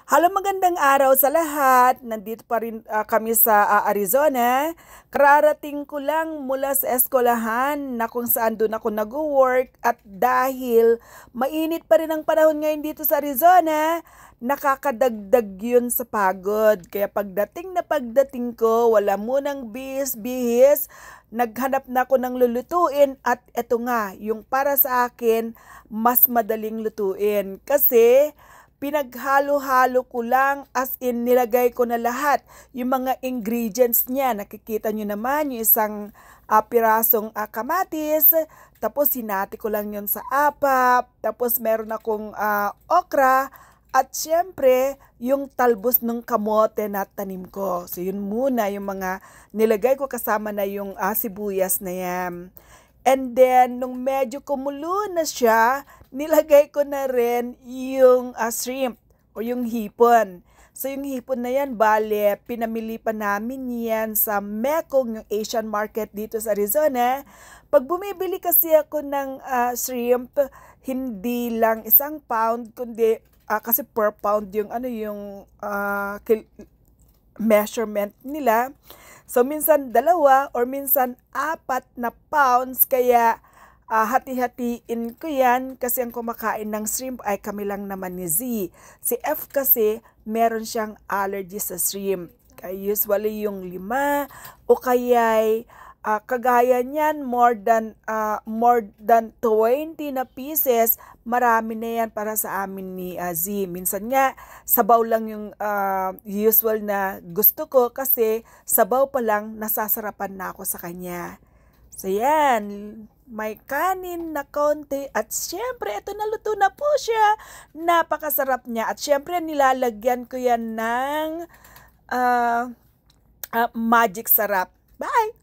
Hello, magandang araw sa lahat. Nandito pa rin kami sa Arizona. Kararating ko lang mula sa eskwelahan na kung saan doon ako nag-work at dahil mainit pa rin ang panahon ngayon dito sa Arizona, nakakadagdag yun sa pagod. Kaya pagdating ko, wala munang bihis-bihis. Naghanap na ako ng lulutuin at eto nga, yung para sa akin, mas madaling lutuin. Kasi pinaghalo-halo ko lang, as in nilagay ko na lahat yung mga ingredients niya. Nakikita nyo naman yung isang pirasong kamatis, tapos hinati ko lang yun sa apat, tapos meron akong okra, at syempre yung talbos ng kamote na tanim ko. So yun muna yung mga nilagay ko, kasama na yung sibuyas na yan. And then, nung medyo kumulo na siya, nilagay ko na rin yung shrimp o yung hipon. So, yung hipon na yan, bale, pinamili pa namin yan sa Mekong, yung Asian market dito sa Arizona. Pag bumibili kasi ako ng shrimp, hindi lang 1 pound, kundi kasi per pound yung measurement nila. So, minsan 2 or minsan 4 na pounds, kaya hati-hatiin ko yan kasi ang kumakain ng shrimp ay kami lang naman ni Z. Si F kasi meron siyang allergy sa shrimp. Kaya usually yung 5 o kaya'y kagaya niyan more than 20 na pieces, marami na yan para sa amin ni Z. Minsan nga sabaw lang yung usual na gusto ko kasi sabaw pa lang nasasarapan na ako sa kanya. So yan, may kanin na konti at syempre ito naluto na po siya. Napakasarap niya at syempre nilalagyan ko yan ng magic sarap. Bye!